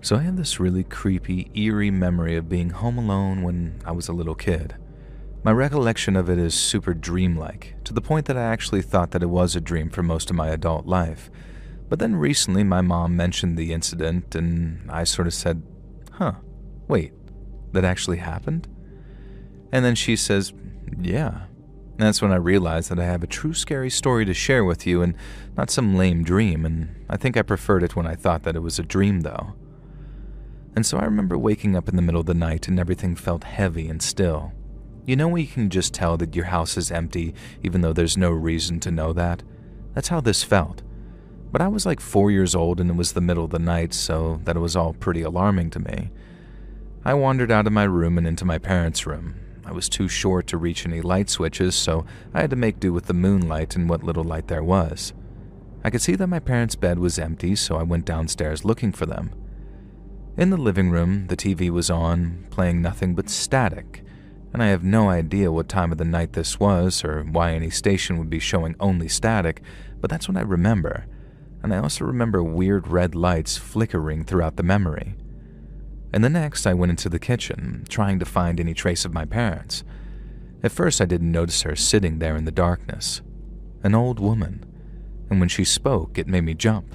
So I have this really creepy, eerie memory of being home alone when I was a little kid. My recollection of it is super dreamlike, to the point that I actually thought that it was a dream for most of my adult life. But then recently my mom mentioned the incident and I sort of said, wait, that actually happened? And then she says, yeah. And that's when I realized that I have a true scary story to share with you and not some lame dream, and I think I preferred it when I thought that it was a dream though. And so I remember waking up in the middle of the night and everything felt heavy and still. You know when you can just tell that your house is empty even though there's no reason to know that? That's how this felt. But I was like 4 years old and it was the middle of the night, so that it was all pretty alarming to me. I wandered out of my room and into my parents' room. I was too short to reach any light switches, so I had to make do with the moonlight and what little light there was. I could see that my parents' bed was empty, so I went downstairs looking for them. In the living room, the TV was on, playing nothing but static, and I have no idea what time of the night this was or why any station would be showing only static, but that's what I remember, and I also remember weird red lights flickering throughout the memory. And the next, I went into the kitchen, trying to find any trace of my parents. At first, I didn't notice her sitting there in the darkness. An old woman, and when she spoke, it made me jump.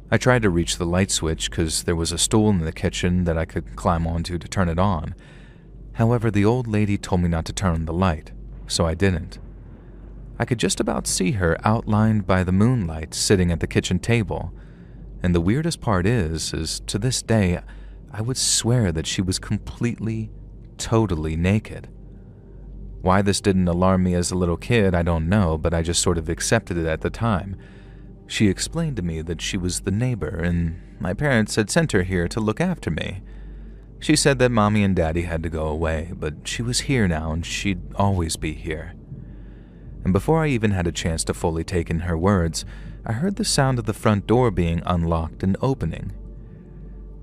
I tried to reach the light switch because there was a stool in the kitchen that I could climb onto to turn it on. However, the old lady told me not to turn on the light, so I didn't. I could just about see her outlined by the moonlight sitting at the kitchen table, and the weirdest part is to this day, I would swear that she was completely, totally naked. Why this didn't alarm me as a little kid, I don't know, but I just sort of accepted it at the time. She explained to me that she was the neighbor, and my parents had sent her here to look after me. She said that Mommy and Daddy had to go away, but she was here now and she'd always be here. And before I even had a chance to fully take in her words, I heard the sound of the front door being unlocked and opening.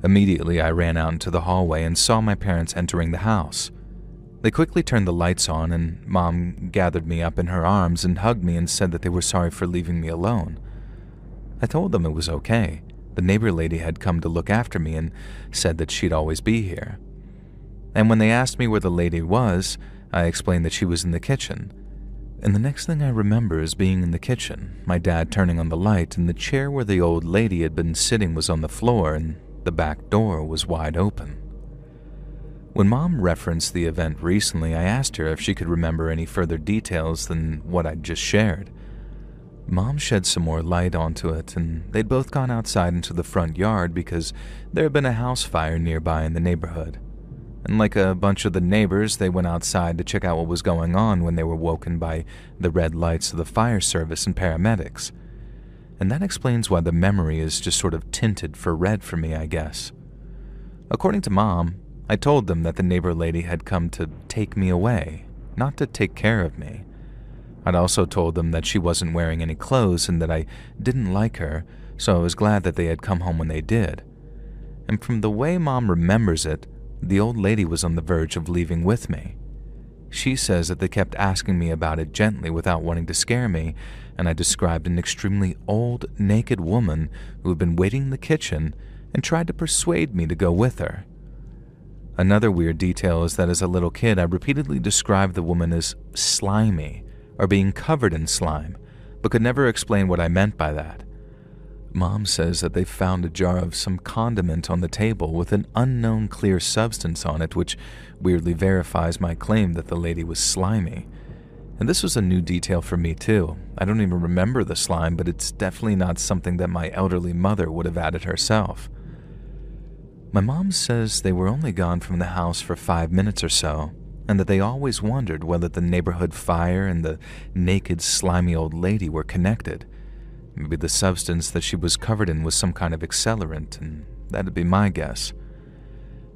Immediately, I ran out into the hallway and saw my parents entering the house. They quickly turned the lights on, and Mom gathered me up in her arms and hugged me and said that they were sorry for leaving me alone. I told them it was okay. The neighbor lady had come to look after me and said that she'd always be here. And when they asked me where the lady was, I explained that she was in the kitchen. And the next thing I remember is being in the kitchen, my dad turning on the light, and the chair where the old lady had been sitting was on the floor, and the back door was wide open. When Mom referenced the event recently, I asked her if she could remember any further details than what I'd just shared. Mom shed some more light onto it, and they'd both gone outside into the front yard because there had been a house fire nearby in the neighborhood. And like a bunch of the neighbors, they went outside to check out what was going on when they were woken by the red lights of the fire service and paramedics. And that explains why the memory is just sort of tinted for red for me, I guess. According to Mom, I told them that the neighbor lady had come to take me away, not to take care of me. I'd also told them that she wasn't wearing any clothes and that I didn't like her, so I was glad that they had come home when they did. And from the way Mom remembers it, the old lady was on the verge of leaving with me. She says that they kept asking me about it gently without wanting to scare me, and I described an extremely old, naked woman who had been waiting in the kitchen and tried to persuade me to go with her. Another weird detail is that as a little kid, I repeatedly described the woman as slimy, or being covered in slime, but could never explain what I meant by that. Mom says that they found a jar of some condiment on the table with an unknown clear substance on it, which weirdly verifies my claim that the lady was slimy. And this was a new detail for me too. I don't even remember the slime, but it's definitely not something that my elderly mother would have added herself. My mom says they were only gone from the house for 5 minutes or so, and that they always wondered whether the neighborhood fire and the naked, slimy old lady were connected. Maybe the substance that she was covered in was some kind of accelerant, and that'd be my guess.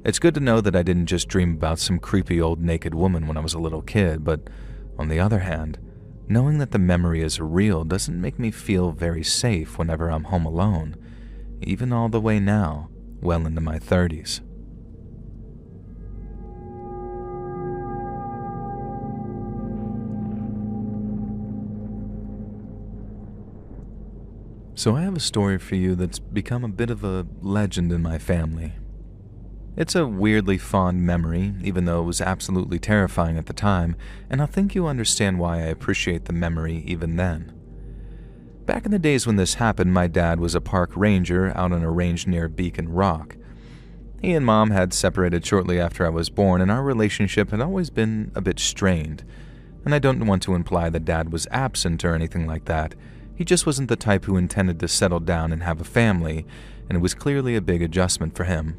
It's good to know that I didn't just dream about some creepy old naked woman when I was a little kid, but on the other hand, knowing that the memory is real doesn't make me feel very safe whenever I'm home alone, even all the way now, well into my 30s. So I have a story for you that's become a bit of a legend in my family. It's a weirdly fond memory, even though it was absolutely terrifying at the time, and I think you'll understand why I appreciate the memory even then. Back in the days when this happened, my dad was a park ranger out on a range near Beacon Rock. He and Mom had separated shortly after I was born, and our relationship had always been a bit strained. And I don't want to imply that Dad was absent or anything like that. He just wasn't the type who intended to settle down and have a family, and it was clearly a big adjustment for him.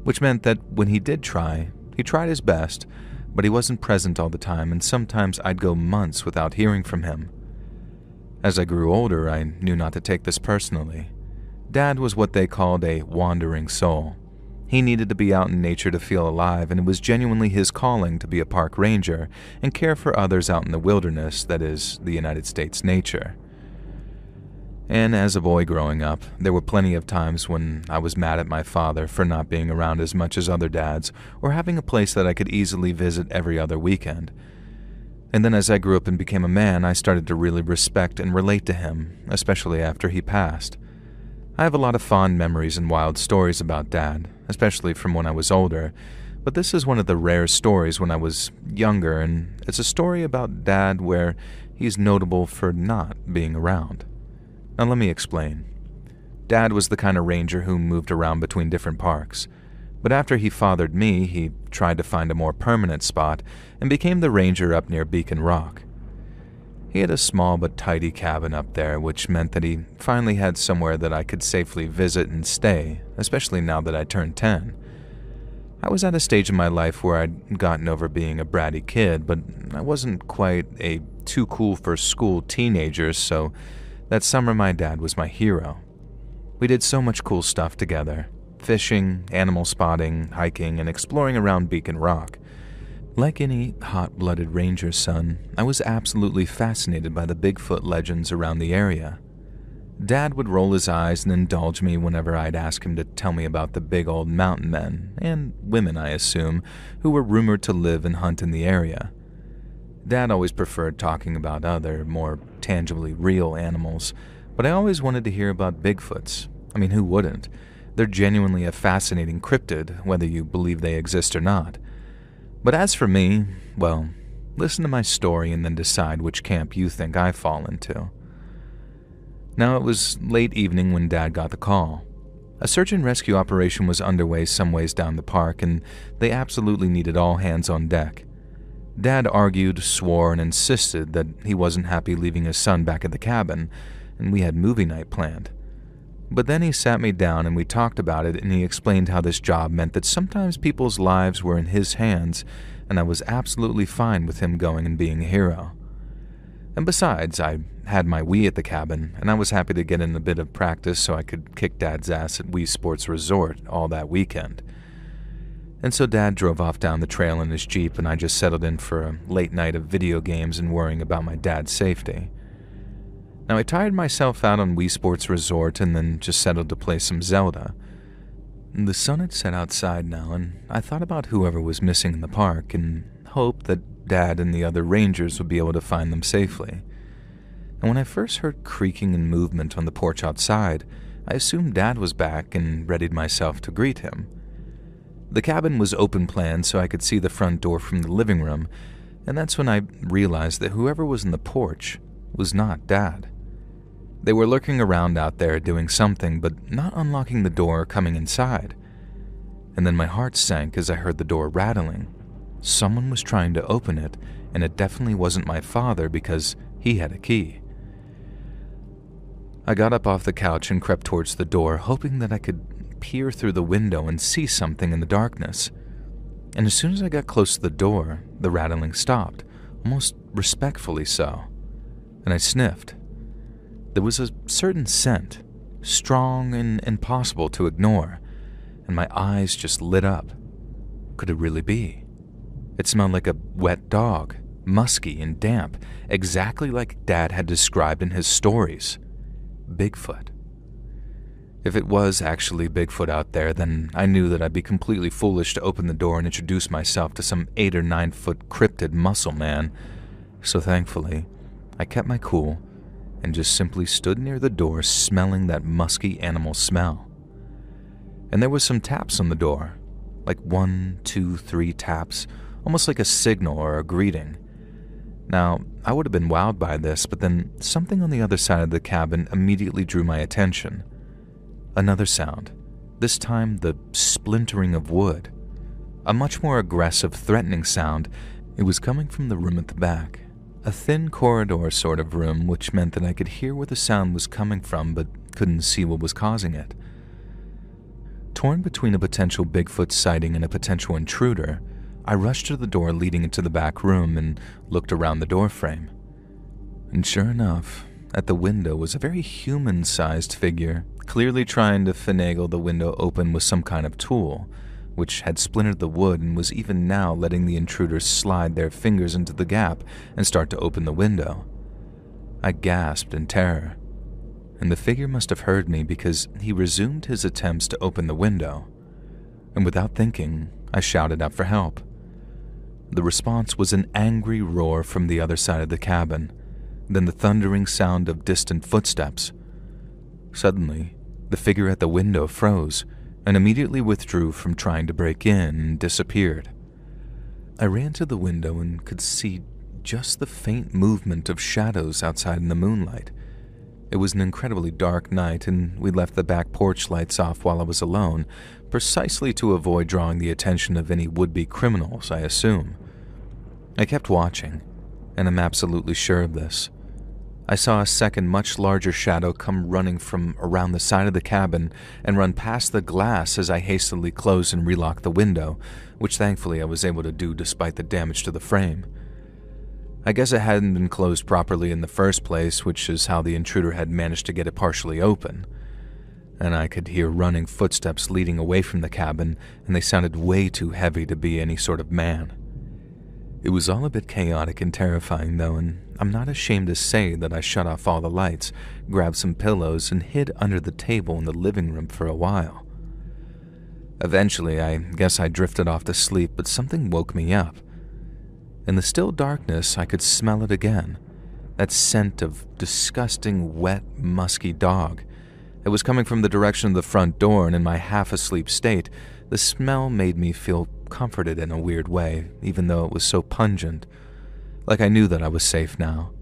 Which meant that when he did try, he tried his best, but he wasn't present all the time, and sometimes I'd go months without hearing from him. As I grew older, I knew not to take this personally. Dad was what they called a wandering soul. He needed to be out in nature to feel alive, and it was genuinely his calling to be a park ranger and care for others out in the wilderness that is the United States nature. And as a boy growing up, there were plenty of times when I was mad at my father for not being around as much as other dads or having a place that I could easily visit every other weekend. And then as I grew up and became a man, I started to really respect and relate to him, especially after he passed. I have a lot of fond memories and wild stories about Dad, especially from when I was older, but this is one of the rare stories when I was younger, and it's a story about Dad where he's notable for not being around. Now let me explain. Dad was the kind of ranger who moved around between different parks, but after he fathered me, he tried to find a more permanent spot and became the ranger up near Beacon Rock. He had a small but tidy cabin up there, which meant that he finally had somewhere that I could safely visit and stay, especially now that I turned 10. I was at a stage in my life where I'd gotten over being a bratty kid, but I wasn't quite a too-cool-for-school teenager, so that summer my dad was my hero. We did so much cool stuff together: fishing, animal spotting, hiking, and exploring around Beacon Rock. Like any hot-blooded ranger's son, I was absolutely fascinated by the Bigfoot legends around the area. Dad would roll his eyes and indulge me whenever I'd ask him to tell me about the big old mountain men, and women I assume, who were rumored to live and hunt in the area. Dad always preferred talking about other, more tangibly real animals, but I always wanted to hear about Bigfoots. I mean, who wouldn't? They're genuinely a fascinating cryptid, whether you believe they exist or not. But as for me, well, listen to my story and then decide which camp you think I fall into. Now, it was late evening when Dad got the call. A search and rescue operation was underway some ways down the park, and they absolutely needed all hands on deck. Dad argued, swore, and insisted that he wasn't happy leaving his son back at the cabin, and we had movie night planned. But then he sat me down and we talked about it, and he explained how this job meant that sometimes people's lives were in his hands, and I was absolutely fine with him going and being a hero. And besides, I had my Wii at the cabin, and I was happy to get in a bit of practice so I could kick Dad's ass at Wii Sports Resort all that weekend. And so Dad drove off down the trail in his Jeep, and I just settled in for a late night of video games and worrying about my dad's safety. Now, I tired myself out on Wii Sports Resort and then just settled to play some Zelda. The sun had set outside now, and I thought about whoever was missing in the park and hoped that Dad and the other rangers would be able to find them safely. And when I first heard creaking and movement on the porch outside, I assumed Dad was back and readied myself to greet him. The cabin was open plan so I could see the front door from the living room, and that's when I realized that whoever was in the porch was not Dad. They were lurking around out there doing something, but not unlocking the door or coming inside. And then my heart sank as I heard the door rattling. Someone was trying to open it, and it definitely wasn't my father because he had a key. I got up off the couch and crept towards the door, hoping that I could peer through the window and see something in the darkness. And as soon as I got close to the door, the rattling stopped, almost respectfully so. And I sniffed. There was a certain scent, strong and impossible to ignore, and my eyes just lit up. Could it really be? It smelled like a wet dog, musky and damp, exactly like Dad had described in his stories. Bigfoot. If it was actually Bigfoot out there, then I knew that I'd be completely foolish to open the door and introduce myself to some 8 or 9 foot cryptid muscle man. So thankfully, I kept my cool and just simply stood near the door smelling that musky animal smell. And there was some taps on the door, like 1, 2, 3 taps, almost like a signal or a greeting. Now, I would have been wowed by this, but then something on the other side of the cabin immediately drew my attention. Another sound, this time the splintering of wood. A much more aggressive, threatening sound. It was coming from the room at the back. A thin corridor sort of room, which meant that I could hear where the sound was coming from, but couldn't see what was causing it. Torn between a potential Bigfoot sighting and a potential intruder, I rushed to the door leading into the back room and looked around the doorframe. And sure enough, at the window was a very human-sized figure, clearly trying to finagle the window open with some kind of tool, which had splintered the wood and was even now letting the intruders slide their fingers into the gap and start to open the window. I gasped in terror, and the figure must have heard me because he resumed his attempts to open the window, and without thinking, I shouted out for help. The response was an angry roar from the other side of the cabin, then the thundering sound of distant footsteps. Suddenly, the figure at the window froze and immediately withdrew from trying to break in and disappeared. I ran to the window and could see just the faint movement of shadows outside in the moonlight. It was an incredibly dark night, and we left the back porch lights off while I was alone, precisely to avoid drawing the attention of any would-be criminals, I assume. I kept watching, and I'm absolutely sure of this. I saw a second, much larger shadow come running from around the side of the cabin and run past the glass as I hastily closed and relocked the window, which thankfully I was able to do despite the damage to the frame. I guess it hadn't been closed properly in the first place, which is how the intruder had managed to get it partially open. And I could hear running footsteps leading away from the cabin, and they sounded way too heavy to be any sort of man. It was all a bit chaotic and terrifying, though, and I'm not ashamed to say that I shut off all the lights, grabbed some pillows, and hid under the table in the living room for a while. Eventually, I guess I drifted off to sleep, but something woke me up. In the still darkness, I could smell it again, that scent of disgusting, wet, musky dog. It was coming from the direction of the front door, and in my half-asleep state, the smell made me feel comforted in a weird way, even though it was so pungent. Like I knew that I was safe now.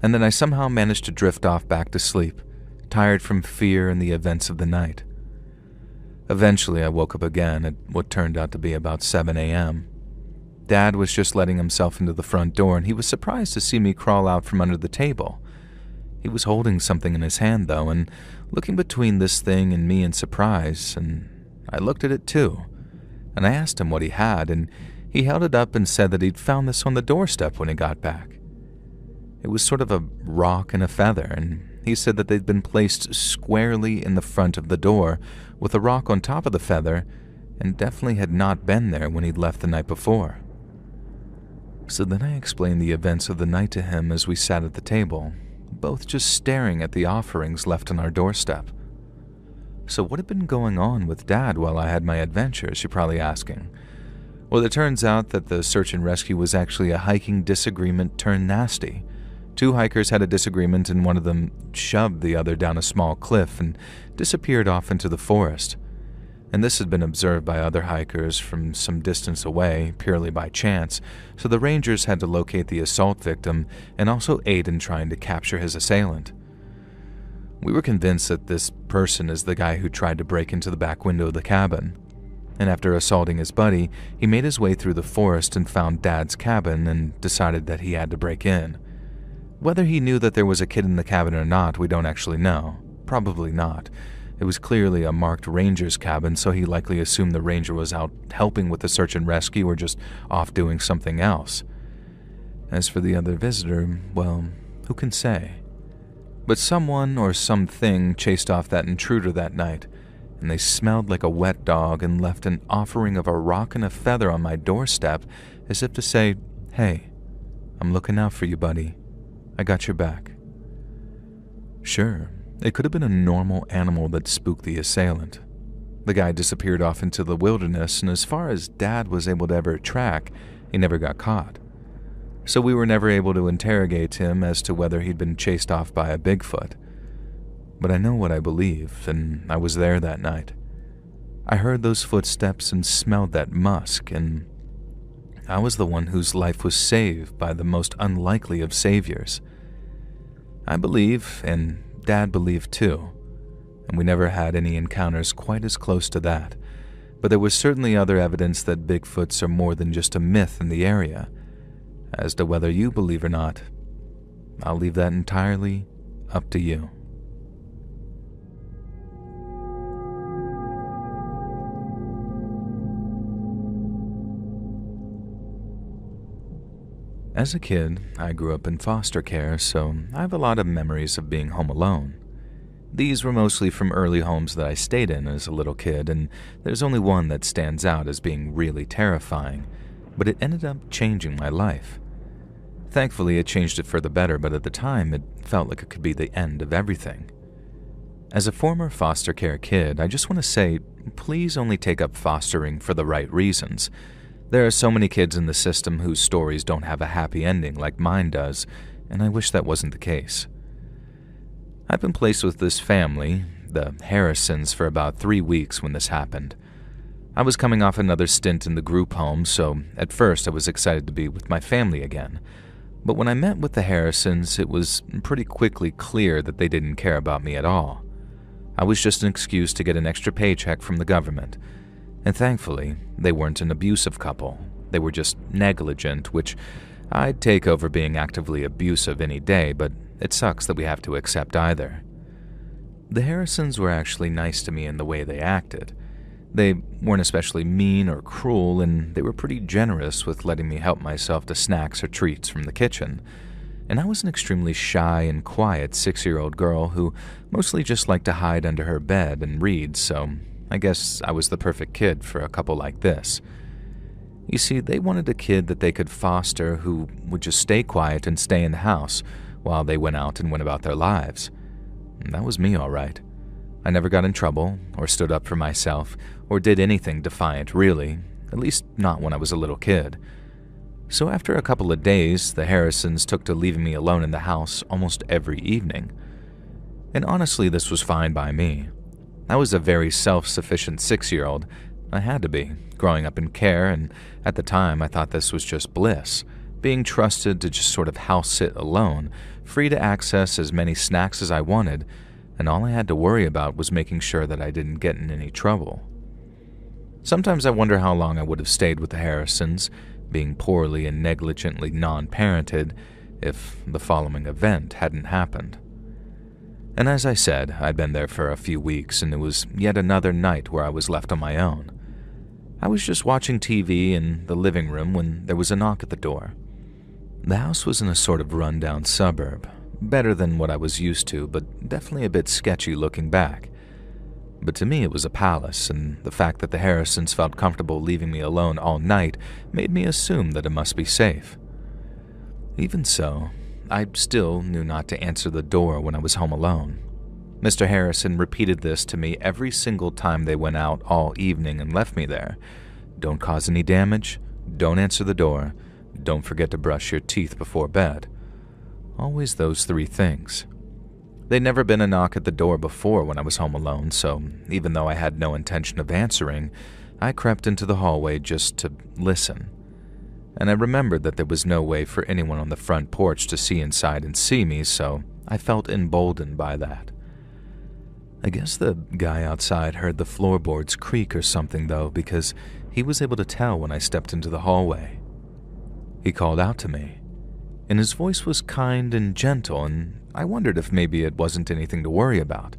And then I somehow managed to drift off back to sleep, tired from fear and the events of the night. Eventually, I woke up again at what turned out to be about 7 a.m. Dad was just letting himself into the front door, and he was surprised to see me crawl out from under the table. He was holding something in his hand, though, and looking between this thing and me in surprise, and I looked at it too. And I asked him what he had, and he held it up and said that he'd found this on the doorstep when he got back. It was sort of a rock and a feather, and he said that they'd been placed squarely in the front of the door, with a rock on top of the feather, and definitely had not been there when he'd left the night before. So then I explained the events of the night to him as we sat at the table, both just staring at the offerings left on our doorstep. So what had been going on with Dad while I had my adventures, you're probably asking? Well, it turns out that the search and rescue was actually a hiking disagreement turned nasty. 2 hikers had a disagreement, and one of them shoved the other down a small cliff and disappeared off into the forest. And this had been observed by other hikers from some distance away, purely by chance, so the rangers had to locate the assault victim and also aid in trying to capture his assailant. We were convinced that this person is the guy who tried to break into the back window of the cabin. And after assaulting his buddy, he made his way through the forest and found Dad's cabin and decided that he had to break in. Whether he knew that there was a kid in the cabin or not, we don't actually know. Probably not. It was clearly a marked ranger's cabin, so he likely assumed the ranger was out helping with the search and rescue or just off doing something else. As for the other visitor, well, who can say? But someone or something chased off that intruder that night, and they smelled like a wet dog and left an offering of a rock and a feather on my doorstep as if to say, "Hey, I'm looking out for you, buddy. I got your back." Sure, it could have been a normal animal that spooked the assailant. The guy disappeared off into the wilderness, and as far as Dad was able to ever track, he never got caught. so we were never able to interrogate him as to whether he'd been chased off by a Bigfoot. But I know what I believe, and I was there that night. I heard those footsteps and smelled that musk, and I was the one whose life was saved by the most unlikely of saviors. I believe, and Dad believed too, and we never had any encounters quite as close to that, but there was certainly other evidence that Bigfoots are more than just a myth in the area. As to whether you believe or not, I'll leave that entirely up to you. As a kid, I grew up in foster care, so I have a lot of memories of being home alone. These were mostly from early homes that I stayed in as a little kid, and there's only one that stands out as being really terrifying, but it ended up changing my life. Thankfully, it changed it for the better, but at the time, it felt like it could be the end of everything. As a former foster care kid, I just want to say, please only take up fostering for the right reasons. There are so many kids in the system whose stories don't have a happy ending like mine does, and I wish that wasn't the case. I've been placed with this family, the Harrisons, for about 3 weeks when this happened. I was coming off another stint in the group home, so at first I was excited to be with my family again. But when I met with the Harrisons, it was pretty quickly clear that they didn't care about me at all. I was just an excuse to get an extra paycheck from the government. And thankfully, they weren't an abusive couple. They were just negligent, which I'd take over being actively abusive any day, but it sucks that we have to accept either. The Harrisons were actually nice to me in the way they acted. They weren't especially mean or cruel, and they were pretty generous with letting me help myself to snacks or treats from the kitchen. And I was an extremely shy and quiet 6-year-old girl who mostly just liked to hide under her bed and read, so I guess I was the perfect kid for a couple like this. You see, they wanted a kid that they could foster who would just stay quiet and stay in the house while they went out and went about their lives. And that was me, all right. I never got in trouble, or stood up for myself, or did anything defiant, really, at least not when I was a little kid. So after a couple of days, the Harrisons took to leaving me alone in the house almost every evening. And honestly, this was fine by me. I was a very self-sufficient 6-year-old. I had to be, growing up in care, and at the time I thought this was just bliss, being trusted to just sort of house-sit alone, free to access as many snacks as I wanted, and all I had to worry about was making sure that I didn't get in any trouble. Sometimes I wonder how long I would have stayed with the Harrisons, being poorly and negligently non-parented, if the following event hadn't happened. And as I said, I'd been there for a few weeks, and it was yet another night where I was left on my own. I was just watching TV in the living room when there was a knock at the door. The house was in a sort of run-down suburb, better than what I was used to, but definitely a bit sketchy looking back. But to me it was a palace, and the fact that the Harrisons felt comfortable leaving me alone all night made me assume that it must be safe. Even so, I still knew not to answer the door when I was home alone. Mr. Harrison repeated this to me every single time they went out all evening and left me there. Don't cause any damage, don't answer the door, don't forget to brush your teeth before bed. Always those 3 things. There'd never been a knock at the door before when I was home alone, so even though I had no intention of answering, I crept into the hallway just to listen. And I remembered that there was no way for anyone on the front porch to see inside and see me, so I felt emboldened by that. I guess the guy outside heard the floorboards creak or something, though, because he was able to tell when I stepped into the hallway. He called out to me, and his voice was kind and gentle, and I wondered if maybe it wasn't anything to worry about.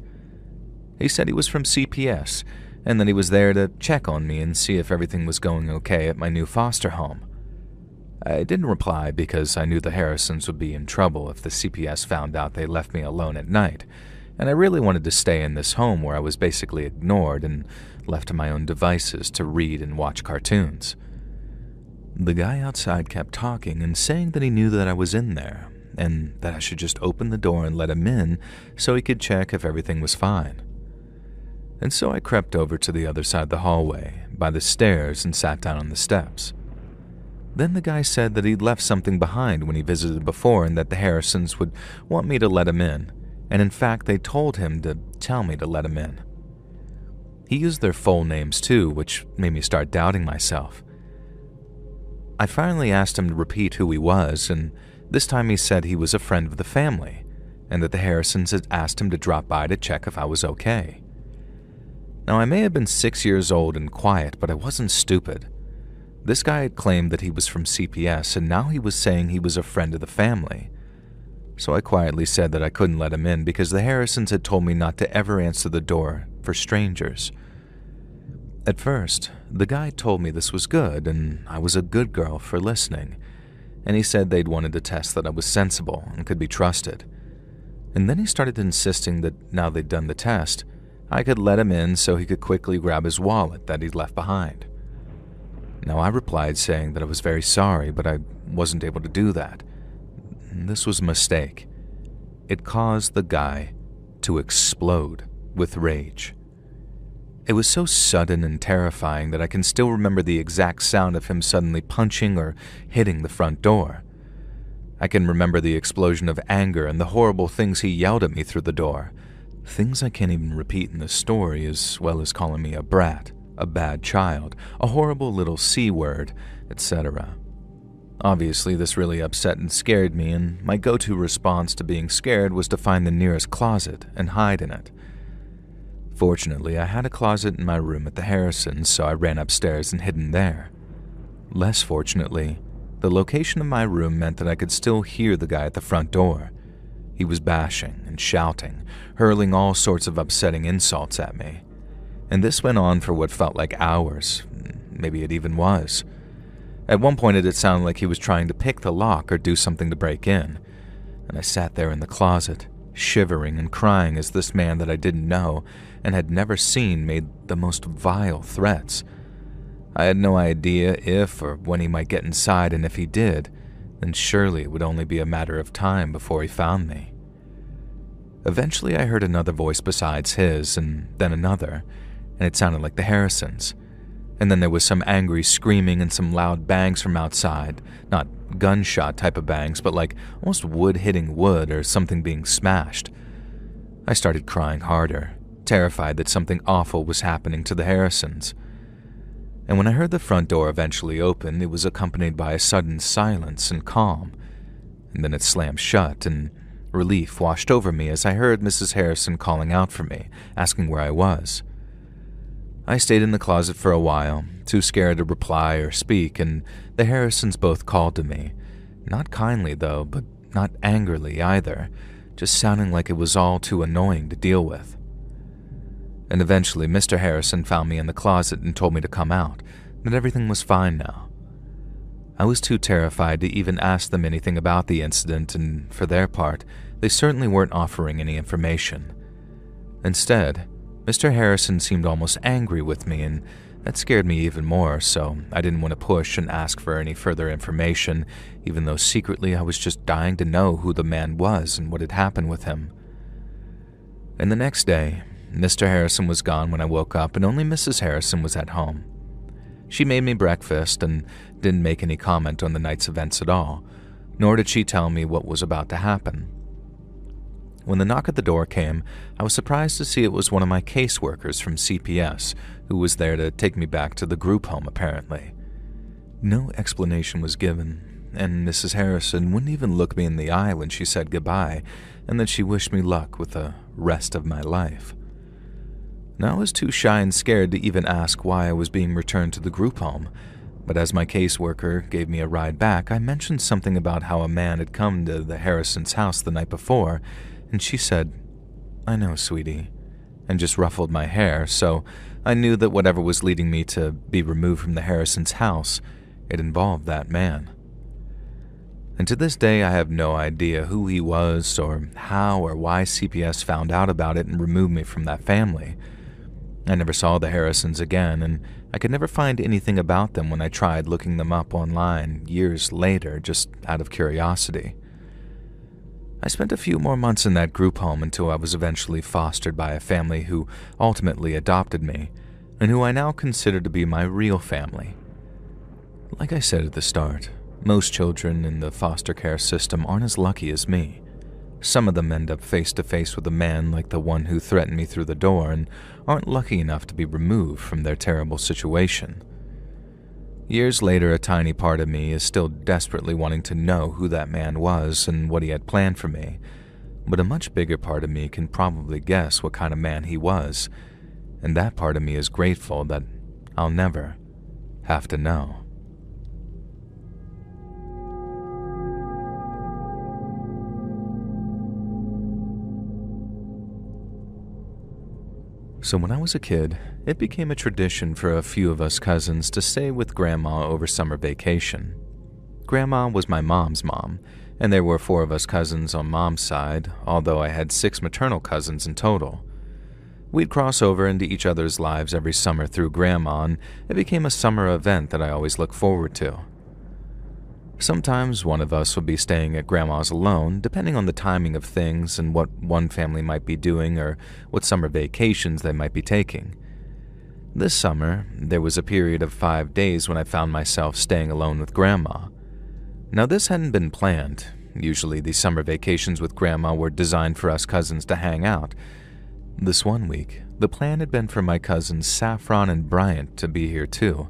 He said he was from CPS, and that he was there to check on me and see if everything was going okay at my new foster home. I didn't reply because I knew the Harrisons would be in trouble if the CPS found out they left me alone at night, and I really wanted to stay in this home where I was basically ignored and left to my own devices to read and watch cartoons. The guy outside kept talking and saying that he knew that I was in there, and that I should just open the door and let him in so he could check if everything was fine. And so I crept over to the other side of the hallway, by the stairs, and sat down on the steps. Then the guy said that he'd left something behind when he visited before and that the Harrisons would want me to let him in, and in fact they told him to tell me to let him in. He used their full names too, which made me start doubting myself. I finally asked him to repeat who he was, and this time he said he was a friend of the family, and that the Harrisons had asked him to drop by to check if I was okay. Now, I may have been 6 years old and quiet, but I wasn't stupid. This guy had claimed that he was from CPS, and now he was saying he was a friend of the family. So I quietly said that I couldn't let him in because the Harrisons had told me not to ever answer the door for strangers. At first, the guy told me this was good, and I was a good girl for listening, and he said they'd wanted to test that I was sensible and could be trusted. And then he started insisting that now they'd done the test, I could let him in so he could quickly grab his wallet that he'd left behind. Now, I replied saying that I was very sorry, but I wasn't able to do that. This was a mistake. It caused the guy to explode with rage. It was so sudden and terrifying that I can still remember the exact sound of him suddenly punching or hitting the front door. I can remember the explosion of anger and the horrible things he yelled at me through the door. Things I can't even repeat in the story, as well as calling me a brat, a bad child, a horrible little C word, etc. Obviously, this really upset and scared me, and my go-to response to being scared was to find the nearest closet and hide in it. Fortunately, I had a closet in my room at the Harrisons, so I ran upstairs and hid in there. Less fortunately, the location of my room meant that I could still hear the guy at the front door. He was bashing and shouting, hurling all sorts of upsetting insults at me. And this went on for what felt like hours. Maybe it even was. At one point, it sounded like he was trying to pick the lock or do something to break in. And I sat there in the closet, shivering and crying as this man that I didn't know and had never seen made the most vile threats. I had no idea if or when he might get inside, and if he did, then surely it would only be a matter of time before he found me. Eventually, I heard another voice besides his, and then another, and it sounded like the Harrisons. And then there was some angry screaming and some loud bangs from outside, not gunshot type of bangs, but like almost wood hitting wood or something being smashed. I started crying harder, terrified that something awful was happening to the Harrisons. And when I heard the front door eventually open, it was accompanied by a sudden silence and calm. And then it slammed shut, and relief washed over me as I heard Mrs. Harrison calling out for me, asking where I was. I stayed in the closet for a while, too scared to reply or speak, and the Harrisons both called to me. Not kindly, though, but not angrily either, just sounding like it was all too annoying to deal with. And eventually, Mr. Harrison found me in the closet and told me to come out, that everything was fine now. I was too terrified to even ask them anything about the incident, and for their part, they certainly weren't offering any information. Instead, Mr. Harrison seemed almost angry with me, and that scared me even more, so I didn't want to push and ask for any further information, even though secretly I was just dying to know who the man was and what had happened with him. And the next day, Mr. Harrison was gone when I woke up, and only Mrs. Harrison was at home. She made me breakfast and didn't make any comment on the night's events at all, nor did she tell me what was about to happen. When the knock at the door came, I was surprised to see it was one of my caseworkers from CPS, who was there to take me back to the group home, apparently. No explanation was given, and Mrs. Harrison wouldn't even look me in the eye when she said goodbye, and that she wished me luck with the rest of my life. Now I was too shy and scared to even ask why I was being returned to the group home, but as my caseworker gave me a ride back, I mentioned something about how a man had come to the Harrisons' house the night before, and she said, "I know, sweetie," and just ruffled my hair, so I knew that whatever was leading me to be removed from the Harrisons' house, it involved that man. And to this day, I have no idea who he was or how or why CPS found out about it and removed me from that family. I never saw the Harrisons again, and I could never find anything about them when I tried looking them up online years later, just out of curiosity. I spent a few more months in that group home until I was eventually fostered by a family who ultimately adopted me, and who I now consider to be my real family. Like I said at the start, most children in the foster care system aren't as lucky as me. Some of them end up face to face with a man like the one who threatened me through the door and aren't lucky enough to be removed from their terrible situation. Years later, a tiny part of me is still desperately wanting to know who that man was and what he had planned for me, but a much bigger part of me can probably guess what kind of man he was, and that part of me is grateful that I'll never have to know. So when I was a kid, it became a tradition for a few of us cousins to stay with Grandma over summer vacation. Grandma was my mom's mom, and there were 4 of us cousins on Mom's side, although I had 6 maternal cousins in total. We'd cross over into each other's lives every summer through Grandma, and it became a summer event that I always looked forward to. Sometimes one of us would be staying at Grandma's alone, depending on the timing of things and what one family might be doing or what summer vacations they might be taking. This summer, there was a period of 5 days when I found myself staying alone with Grandma. Now, this hadn't been planned. Usually, these summer vacations with Grandma were designed for us cousins to hang out. This one week, the plan had been for my cousins Saffron and Bryant to be here too,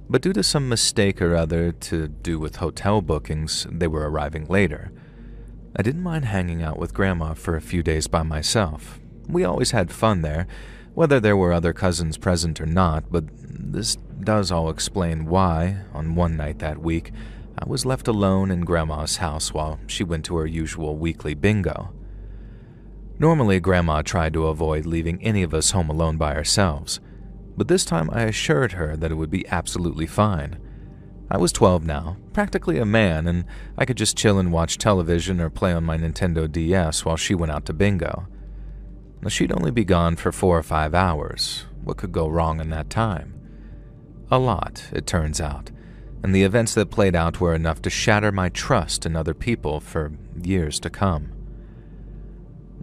but due to some mistake or other to do with hotel bookings, they were arriving later. I didn't mind hanging out with Grandma for a few days by myself. We always had fun there, whether there were other cousins present or not, but this does all explain why, on one night that week, I was left alone in Grandma's house while she went to her usual weekly bingo. Normally, Grandma tried to avoid leaving any of us home alone by ourselves, but this time I assured her that it would be absolutely fine. I was 12 now, practically a man, and I could just chill and watch television or play on my Nintendo DS while she went out to bingo. Now, she'd only be gone for 4 or 5 hours. What could go wrong in that time? A lot, it turns out, and the events that played out were enough to shatter my trust in other people for years to come.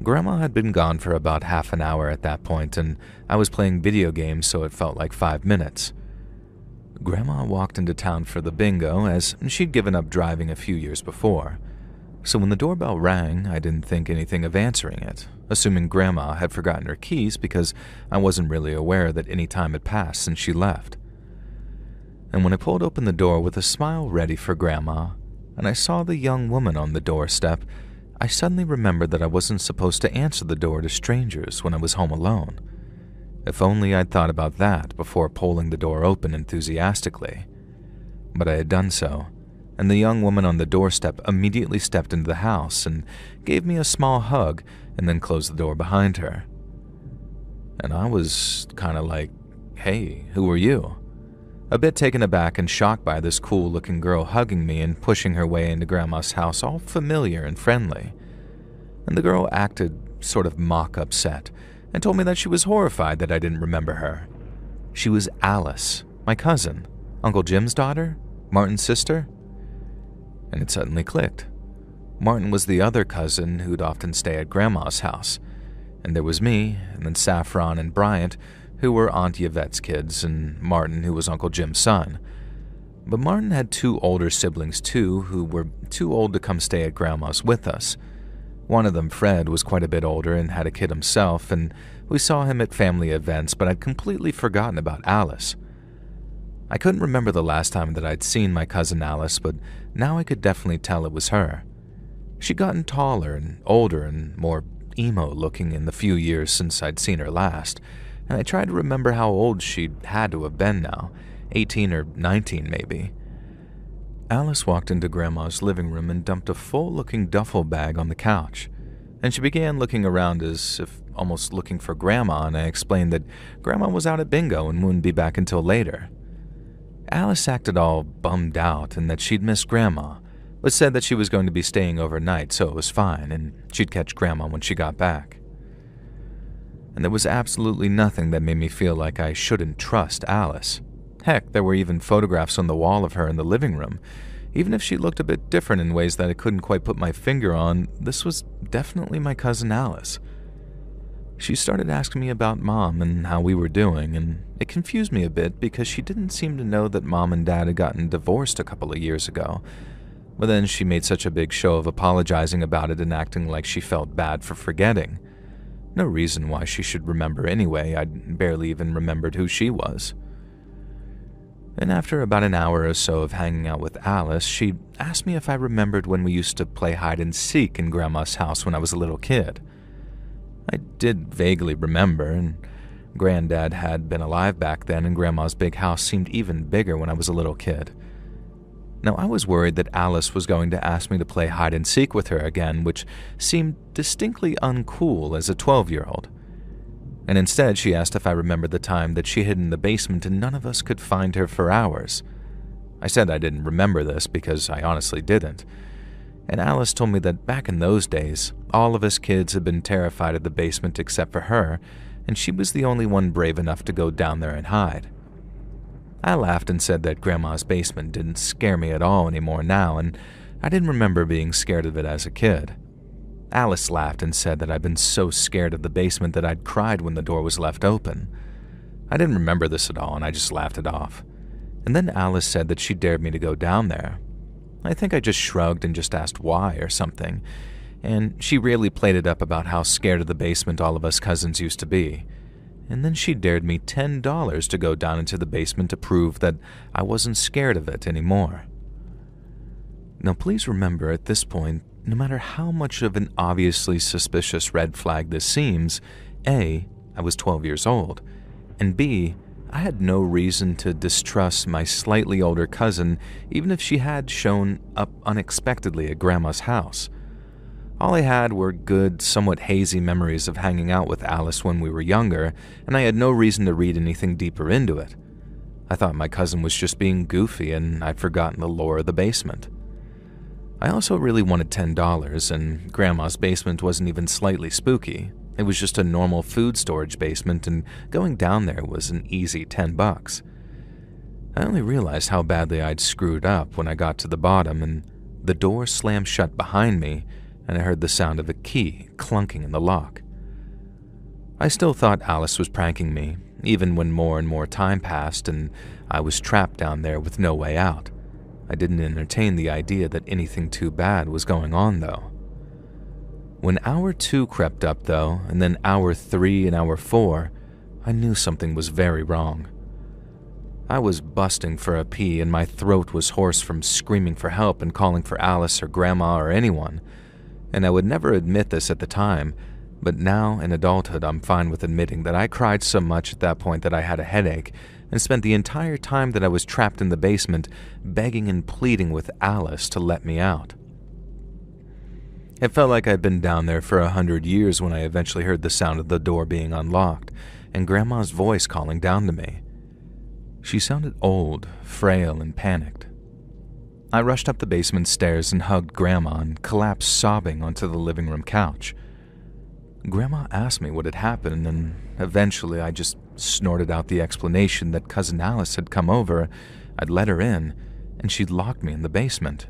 Grandma had been gone for about half an hour at that point, and I was playing video games, so it felt like 5 minutes. Grandma walked into town for the bingo, as she'd given up driving a few years before. So when the doorbell rang, I didn't think anything of answering it, assuming Grandma had forgotten her keys because I wasn't really aware that any time had passed since she left. And when I pulled open the door with a smile ready for Grandma, and I saw the young woman on the doorstep, I suddenly remembered that I wasn't supposed to answer the door to strangers when I was home alone. If only I'd thought about that before pulling the door open enthusiastically. But I had done so, and the young woman on the doorstep immediately stepped into the house and gave me a small hug and then closed the door behind her. And I was kind of like, "Hey, who are you?" A bit taken aback and shocked by this cool-looking girl hugging me and pushing her way into Grandma's house, all familiar and friendly. And the girl acted sort of mock-upset and told me that she was horrified that I didn't remember her. She was Alice, my cousin, Uncle Jim's daughter, Martin's sister. And it suddenly clicked. Martin was the other cousin who'd often stay at Grandma's house, and there was me, and then Saffron and Bryant, who were Aunt Yvette's kids, and Martin, who was Uncle Jim's son. But Martin had 2 older siblings too, who were too old to come stay at Grandma's with us. One of them, Fred, was quite a bit older and had a kid himself, and we saw him at family events, but I'd completely forgotten about Alice. I couldn't remember the last time that I'd seen my cousin Alice, but now I could definitely tell it was her. She'd gotten taller and older and more emo-looking in the few years since I'd seen her last, and I tried to remember how old she'd had to have been now, 18 or 19 maybe. Alice walked into Grandma's living room and dumped a full-looking duffel bag on the couch, and she began looking around as if almost looking for Grandma, and I explained that Grandma was out at bingo and wouldn't be back until later. Alice acted all bummed out and that she'd missed Grandma, but said that she was going to be staying overnight, so it was fine, and she'd catch Grandma when she got back. And there was absolutely nothing that made me feel like I shouldn't trust Alice. Heck, there were even photographs on the wall of her in the living room. Even if she looked a bit different in ways that I couldn't quite put my finger on, this was definitely my cousin Alice. She started asking me about Mom and how we were doing, and it confused me a bit because she didn't seem to know that Mom and Dad had gotten divorced a couple of years ago. But then she made such a big show of apologizing about it and acting like she felt bad for forgetting. No reason why she should remember anyway. I'd barely even remembered who she was. And after about an hour or so of hanging out with Alice, she asked me if I remembered when we used to play hide and seek in Grandma's house when I was a little kid. I did vaguely remember, and Granddad had been alive back then, and Grandma's big house seemed even bigger when I was a little kid. Now, I was worried that Alice was going to ask me to play hide and seek with her again, which seemed distinctly uncool as a 12-year-old. And instead, she asked if I remembered the time that she hid in the basement and none of us could find her for hours. I said I didn't remember this because I honestly didn't. And Alice told me that back in those days, all of us kids had been terrified of the basement except for her, and she was the only one brave enough to go down there and hide. I laughed and said that Grandma's basement didn't scare me at all anymore now, and I didn't remember being scared of it as a kid. Alice laughed and said that I'd been so scared of the basement that I'd cried when the door was left open. I didn't remember this at all, and I just laughed it off. And then Alice said that she dared me to go down there. I think I just shrugged and just asked why or something, and she really played it up about how scared of the basement all of us cousins used to be. And then she dared me $10 to go down into the basement to prove that I wasn't scared of it anymore. Now please remember at this point, no matter how much of an obviously suspicious red flag this seems, A, I was 12 years old, and B, I had no reason to distrust my slightly older cousin even if she had shown up unexpectedly at Grandma's house. All I had were good, somewhat hazy memories of hanging out with Alice when we were younger, and I had no reason to read anything deeper into it. I thought my cousin was just being goofy and I'd forgotten the lore of the basement. I also really wanted $10, and Grandma's basement wasn't even slightly spooky. It was just a normal food storage basement, and going down there was an easy $10. I only realized how badly I'd screwed up when I got to the bottom, and the door slammed shut behind me, and I heard the sound of a key clunking in the lock. I still thought Alice was pranking me, even when more and more time passed and I was trapped down there with no way out. I didn't entertain the idea that anything too bad was going on, though. When hour 2 crept up, though, and then hour 3 and hour 4, I knew something was very wrong. I was busting for a pee, and my throat was hoarse from screaming for help and calling for Alice or Grandma or anyone. And I would never admit this at the time, but now in adulthood I'm fine with admitting that I cried so much at that point that I had a headache, and spent the entire time that I was trapped in the basement begging and pleading with Alice to let me out. It felt like I'd been down there for 100 years when I eventually heard the sound of the door being unlocked and Grandma's voice calling down to me. She sounded old, frail, and panicked. I rushed up the basement stairs and hugged Grandma and collapsed sobbing onto the living room couch. Grandma asked me what had happened, and eventually I just snorted out the explanation that Cousin Alice had come over, I'd let her in, and she'd locked me in the basement.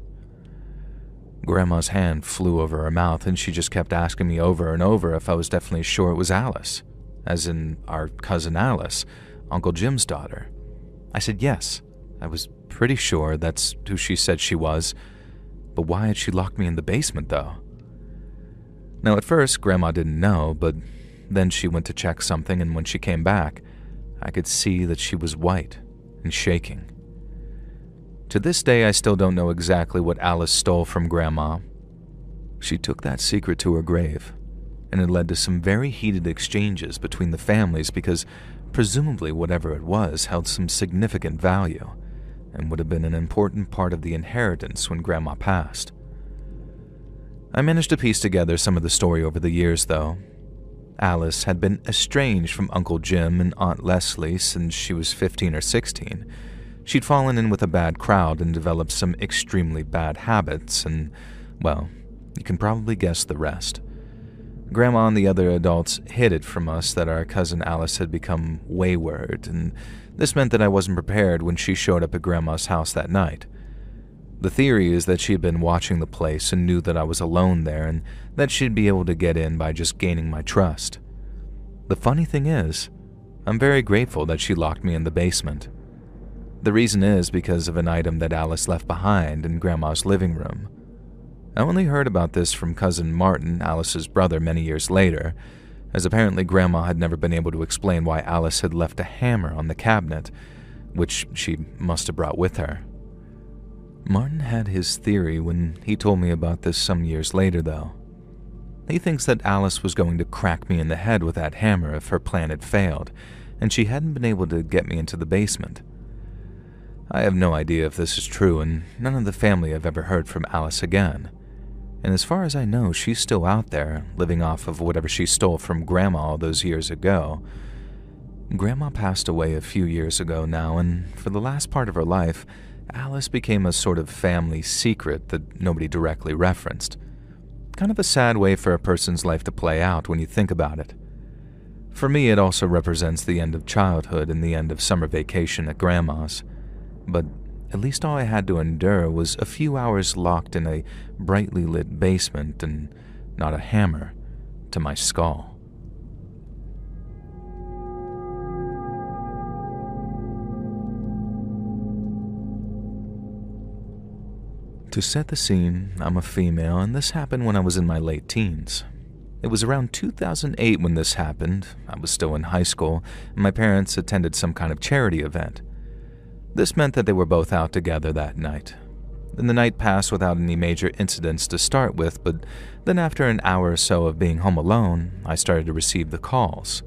Grandma's hand flew over her mouth, and she just kept asking me over and over if I was definitely sure it was Alice, as in our cousin Alice, Uncle Jim's daughter. I said yes. I was pretty sure that's who she said she was, but why had she locked me in the basement, though? Now, at first, Grandma didn't know, but then she went to check something, and when she came back, I could see that she was white and shaking. To this day, I still don't know exactly what Alice stole from Grandma. She took that secret to her grave, and it led to some very heated exchanges between the families because presumably whatever it was held some significant value and would have been an important part of the inheritance when Grandma passed. I managed to piece together some of the story over the years, though. Alice had been estranged from Uncle Jim and Aunt Leslie since she was 15 or 16. She'd fallen in with a bad crowd and developed some extremely bad habits, and, well, you can probably guess the rest. Grandma and the other adults hid it from us that our cousin Alice had become wayward, and this meant that I wasn't prepared when she showed up at Grandma's house that night. The theory is that she had been watching the place and knew that I was alone there and that she'd be able to get in by just gaining my trust. The funny thing is, I'm very grateful that she locked me in the basement. The reason is because of an item that Alice left behind in Grandma's living room. I only heard about this from cousin Martin, Alice's brother, many years later, as apparently Grandma had never been able to explain why Alice had left a hammer on the cabinet, which she must have brought with her. Martin had his theory when he told me about this some years later, though. He thinks that Alice was going to crack me in the head with that hammer if her plan had failed, and she hadn't been able to get me into the basement. I have no idea if this is true, and none of the family have ever heard from Alice again. And as far as I know, she's still out there, living off of whatever she stole from Grandma all those years ago. Grandma passed away a few years ago now, and for the last part of her life, Alice became a sort of family secret that nobody directly referenced. Kind of a sad way for a person's life to play out when you think about it. For me, it also represents the end of childhood and the end of summer vacation at Grandma's. But at least all I had to endure was a few hours locked in a brightly lit basement and not a hammer to my skull. To set the scene, I'm a female, and this happened when I was in my late teens. It was around 2008 when this happened. I was still in high school, and my parents attended some kind of charity event. This meant that they were both out together that night. And the night passed without any major incidents to start with, but then after an hour or so of being home alone, I started to receive the calls.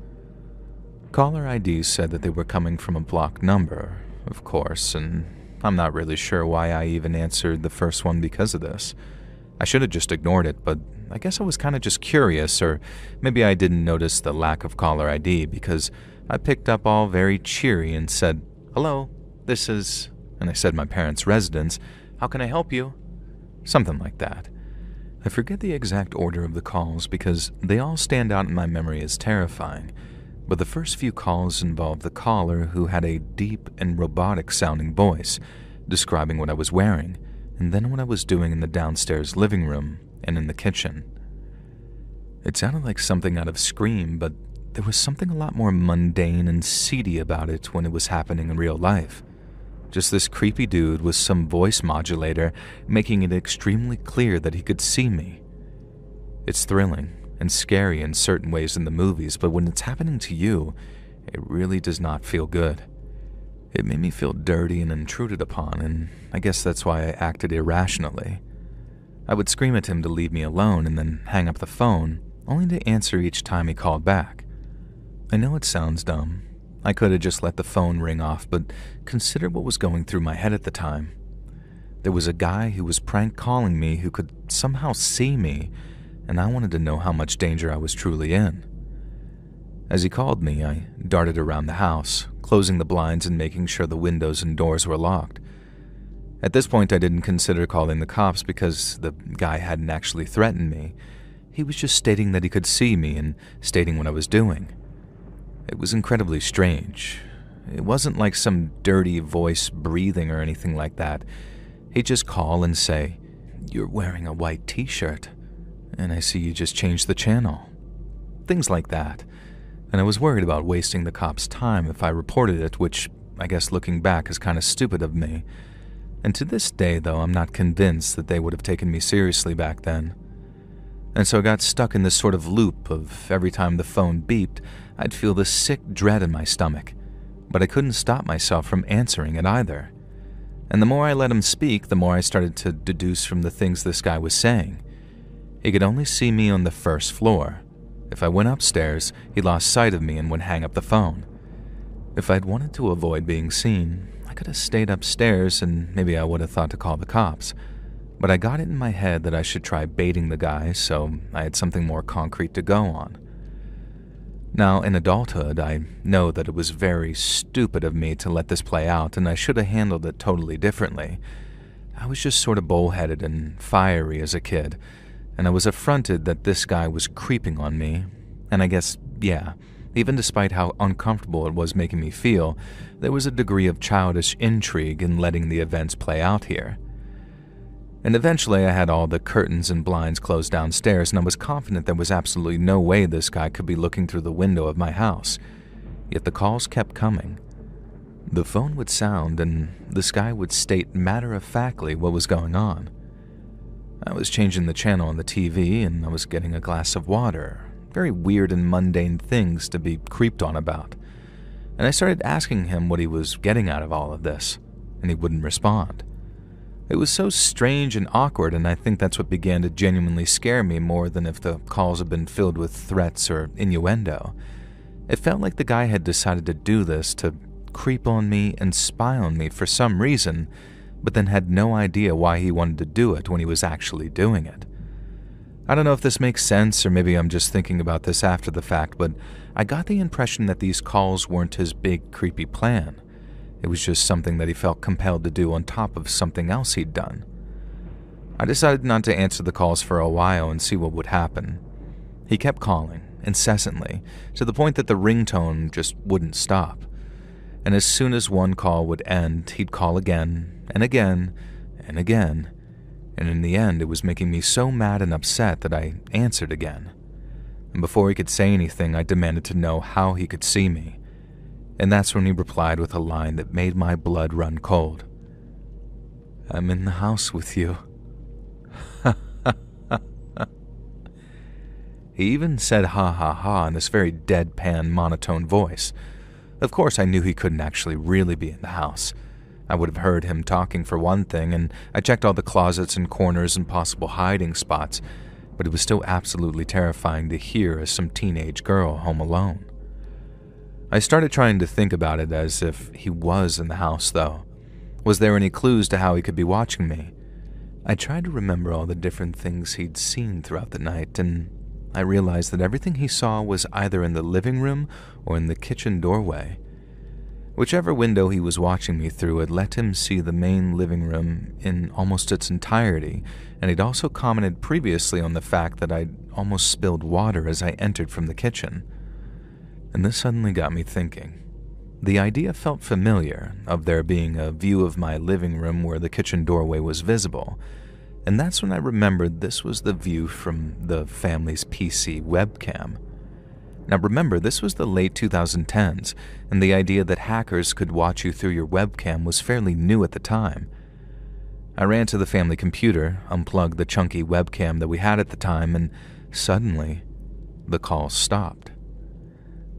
Caller ID said that they were coming from a blocked number, of course, and I'm not really sure why I even answered the first one because of this. I should have just ignored it, but I guess I was kind of just curious, or maybe I didn't notice the lack of caller ID because I picked up all very cheery and said, "Hello, this is," and I said my parents' residence. "How can I help you?" Something like that. I forget the exact order of the calls because they all stand out in my memory as terrifying, but the first few calls involved the caller who had a deep and robotic-sounding voice describing what I was wearing, and then what I was doing in the downstairs living room and in the kitchen. It sounded like something out of Scream, but there was something a lot more mundane and seedy about it when it was happening in real life. Just this creepy dude with some voice modulator making it extremely clear that he could see me. It's thrilling and scary in certain ways in the movies, but when it's happening to you, it really does not feel good. It made me feel dirty and intruded upon, and I guess that's why I acted irrationally. I would scream at him to leave me alone and then hang up the phone, only to answer each time he called back. I know it sounds dumb. I could have just let the phone ring off, but consider what was going through my head at the time. There was a guy who was prank calling me who could somehow see me, and I wanted to know how much danger I was truly in. As he called me, I darted around the house, closing the blinds and making sure the windows and doors were locked. At this point, I didn't consider calling the cops because the guy hadn't actually threatened me. He was just stating that he could see me and stating what I was doing. It was incredibly strange. It wasn't like some dirty voice breathing or anything like that. He'd just call and say, "You're wearing a white t-shirt, and I see you just changed the channel." Things like that. And I was worried about wasting the cops' time if I reported it, which I guess looking back is kind of stupid of me. And to this day, though, I'm not convinced that they would have taken me seriously back then. And so I got stuck in this sort of loop of every time the phone beeped, I'd feel this sick dread in my stomach, but I couldn't stop myself from answering it either. And the more I let him speak, the more I started to deduce from the things this guy was saying. He could only see me on the first floor. If I went upstairs, he lost sight of me and would hang up the phone. If I'd wanted to avoid being seen, I could have stayed upstairs and maybe I would have thought to call the cops. But I got it in my head that I should try baiting the guy, so I had something more concrete to go on. Now, in adulthood, I know that it was very stupid of me to let this play out, and I should have handled it totally differently. I was just sort of bullheaded and fiery as a kid, and I was affronted that this guy was creeping on me, and I guess, yeah, even despite how uncomfortable it was making me feel, there was a degree of childish intrigue in letting the events play out here. And eventually I had all the curtains and blinds closed downstairs, and I was confident there was absolutely no way this guy could be looking through the window of my house. Yet the calls kept coming. The phone would sound, and this guy would state matter-of-factly what was going on. I was changing the channel on the TV, and I was getting a glass of water. Very weird and mundane things to be creeped on about. And I started asking him what he was getting out of all of this, and he wouldn't respond. It was so strange and awkward, and I think that's what began to genuinely scare me more than if the calls had been filled with threats or innuendo. It felt like the guy had decided to do this to creep on me and spy on me for some reason, but then had no idea why he wanted to do it when he was actually doing it. I don't know if this makes sense, or maybe I'm just thinking about this after the fact, but I got the impression that these calls weren't his big, creepy plan. It was just something that he felt compelled to do on top of something else he'd done. I decided not to answer the calls for a while and see what would happen. He kept calling, incessantly, to the point that the ringtone just wouldn't stop. And as soon as one call would end, he'd call again, and again, and again. And in the end, it was making me so mad and upset that I answered again. And before he could say anything, I demanded to know how he could see me. And that's when he replied with a line that made my blood run cold. "I'm in the house with you." He even said ha ha ha in this very deadpan, monotone voice. Of course, I knew he couldn't actually really be in the house. I would have heard him talking for one thing, and I checked all the closets and corners and possible hiding spots, but it was still absolutely terrifying to hear as some teenage girl home alone. I started trying to think about it as if he was in the house, though. Was there any clues to how he could be watching me? I tried to remember all the different things he'd seen throughout the night, and I realized that everything he saw was either in the living room or in the kitchen doorway. Whichever window he was watching me through had let him see the main living room in almost its entirety, and he'd also commented previously on the fact that I'd almost spilled water as I entered from the kitchen. And this suddenly got me thinking. The idea felt familiar, of there being a view of my living room where the kitchen doorway was visible, and that's when I remembered this was the view from the family's PC webcam. Now remember, this was the late 2010s, and the idea that hackers could watch you through your webcam was fairly new at the time. I ran to the family computer, unplugged the chunky webcam that we had at the time, and suddenly, the call stopped.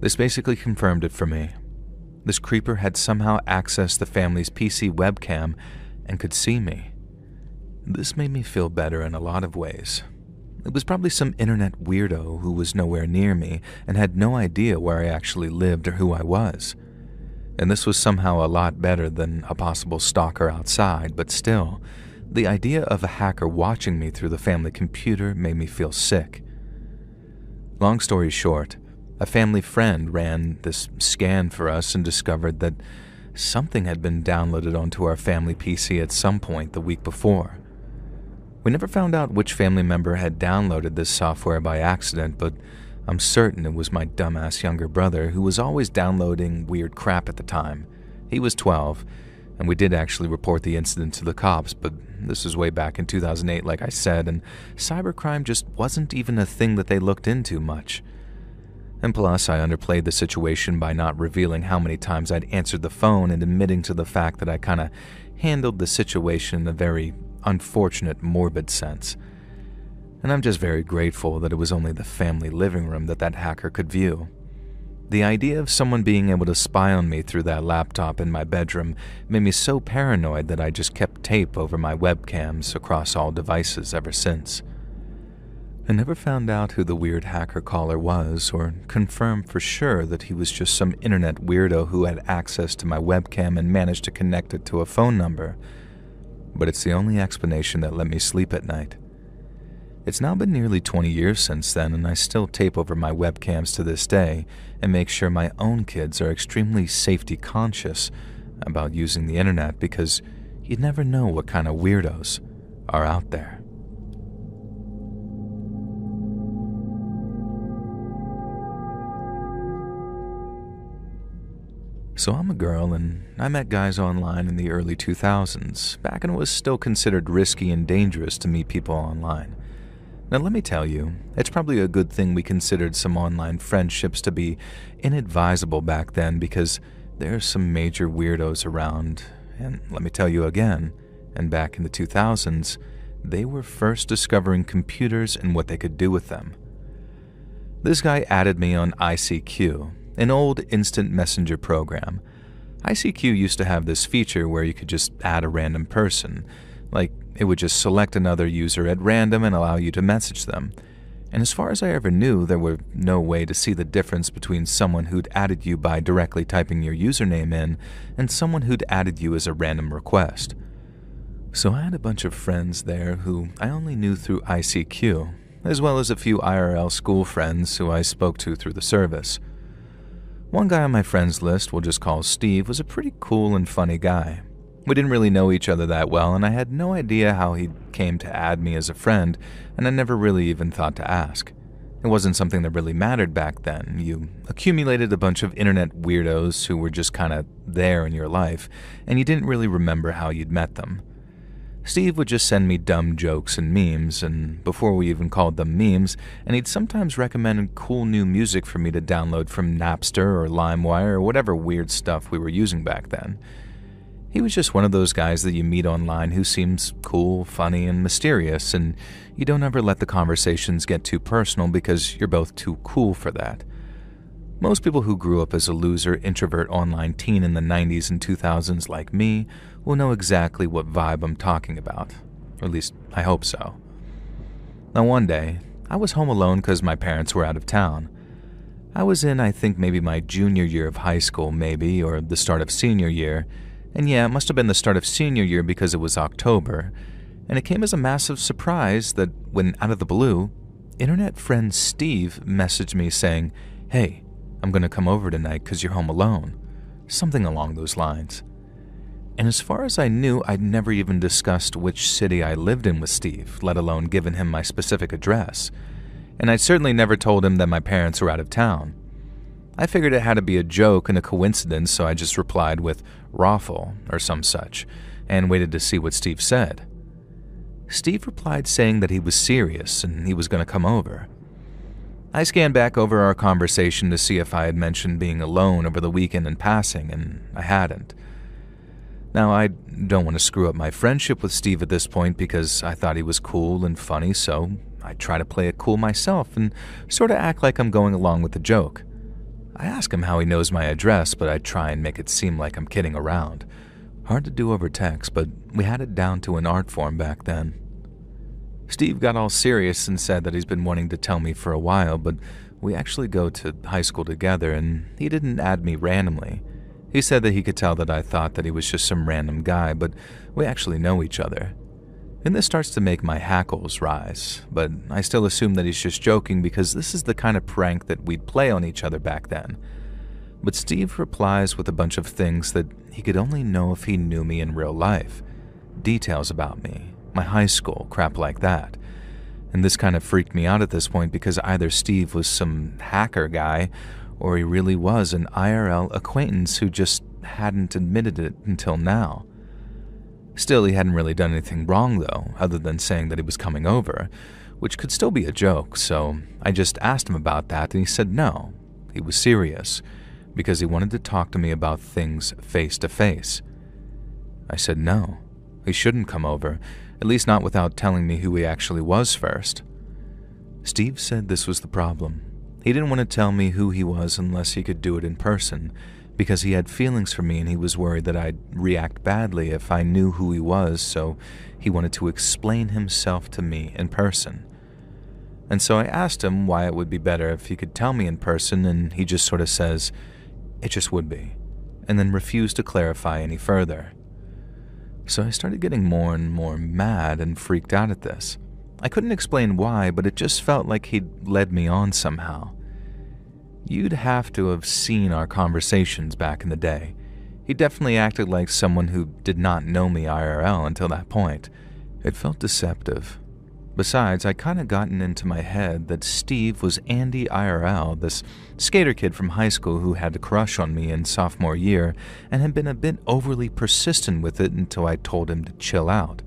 This basically confirmed it for me. This creeper had somehow accessed the family's PC webcam and could see me. This made me feel better in a lot of ways. It was probably some internet weirdo who was nowhere near me and had no idea where I actually lived or who I was. And this was somehow a lot better than a possible stalker outside, but still, the idea of a hacker watching me through the family computer made me feel sick. Long story short, a family friend ran this scan for us and discovered that something had been downloaded onto our family PC at some point the week before. We never found out which family member had downloaded this software by accident, but I'm certain it was my dumbass younger brother who was always downloading weird crap at the time. He was 12, and we did actually report the incident to the cops, but this was way back in 2008, like I said, and cybercrime just wasn't even a thing that they looked into much. And plus, I underplayed the situation by not revealing how many times I'd answered the phone and admitting to the fact that I kinda handled the situation in a very unfortunate, morbid sense. And I'm just very grateful that it was only the family living room that hacker could view. The idea of someone being able to spy on me through that laptop in my bedroom made me so paranoid that I just kept tape over my webcams across all devices ever since. I never found out who the weird hacker caller was or confirmed for sure that he was just some internet weirdo who had access to my webcam and managed to connect it to a phone number, but it's the only explanation that let me sleep at night. It's now been nearly 20 years since then, and I still tape over my webcams to this day and make sure my own kids are extremely safety conscious about using the internet because you never know what kind of weirdos are out there. So I'm a girl, and I met guys online in the early 2000s, back when it was still considered risky and dangerous to meet people online. Now let me tell you, it's probably a good thing we considered some online friendships to be inadvisable back then, because there's some major weirdos around, and let me tell you again, and back in the 2000s, they were first discovering computers and what they could do with them. This guy added me on ICQ, an old instant messenger program. ICQ used to have this feature where you could just add a random person. Like, it would just select another user at random and allow you to message them. And as far as I ever knew, there were no way to see the difference between someone who'd added you by directly typing your username in and someone who'd added you as a random request. So I had a bunch of friends there who I only knew through ICQ, as well as a few IRL school friends who I spoke to through the service. One guy on my friends list, we'll just call Steve, was a pretty cool and funny guy. We didn't really know each other that well, and I had no idea how he came to add me as a friend, and I never really even thought to ask. It wasn't something that really mattered back then. You accumulated a bunch of internet weirdos who were just kind of there in your life, and you didn't really remember how you'd met them. Steve would just send me dumb jokes and memes, and before we even called them memes, and he'd sometimes recommend cool new music for me to download from Napster or LimeWire or whatever weird stuff we were using back then. He was just one of those guys that you meet online who seems cool, funny, and mysterious, and you don't ever let the conversations get too personal because you're both too cool for that. Most people who grew up as a loser, introvert online teen in the 90s and 2000s like me will know exactly what vibe I'm talking about. Or at least, I hope so. Now one day, I was home alone because my parents were out of town. I was in, I think, maybe my junior year of high school, maybe, or the start of senior year. And yeah, it must have been the start of senior year because it was October. And it came as a massive surprise that when, out of the blue, internet friend Steve messaged me saying, "Hey, I'm going to come over tonight because you're home alone." Something along those lines. And as far as I knew, I'd never even discussed which city I lived in with Steve, let alone given him my specific address. And I'd certainly never told him that my parents were out of town. I figured it had to be a joke and a coincidence, so I just replied with "Raffle" or some such, and waited to see what Steve said. Steve replied saying that he was serious and he was going to come over. I scanned back over our conversation to see if I had mentioned being alone over the weekend in passing, and I hadn't. Now, I don't want to screw up my friendship with Steve at this point because I thought he was cool and funny, so I try to play it cool myself and sort of act like I'm going along with the joke. I ask him how he knows my address, but I try and make it seem like I'm kidding around. Hard to do over text, but we had it down to an art form back then. Steve got all serious and said that he's been wanting to tell me for a while, but we actually go to high school together, and he didn't add me randomly. He said that he could tell that I thought that he was just some random guy, but we actually know each other. And this starts to make my hackles rise, but I still assume that he's just joking because this is the kind of prank that we'd play on each other back then. But Steve replies with a bunch of things that he could only know if he knew me in real life. Details about me, my high school, crap like that. And this kind of freaked me out at this point because either Steve was some hacker guy or he really was an IRL acquaintance who just hadn't admitted it until now. Still, he hadn't really done anything wrong though, other than saying that he was coming over, which could still be a joke, so I just asked him about that and he said no, he was serious, because he wanted to talk to me about things face to face. I said no, he shouldn't come over, at least not without telling me who he actually was first. Steve said this was the problem. He didn't want to tell me who he was unless he could do it in person, because he had feelings for me and he was worried that I'd react badly if I knew who he was, so he wanted to explain himself to me in person. And so I asked him why it would be better if he could tell me in person, and he just sort of says, "It just would be," and then refused to clarify any further. So I started getting more and more mad and freaked out at this. I couldn't explain why, but it just felt like he'd led me on somehow. You'd have to have seen our conversations back in the day. He definitely acted like someone who did not know me IRL until that point. It felt deceptive. Besides, I kinda gotten into my head that Steve was Andy IRL, this skater kid from high school who had a crush on me in sophomore year and had been a bit overly persistent with it until I told him to chill out.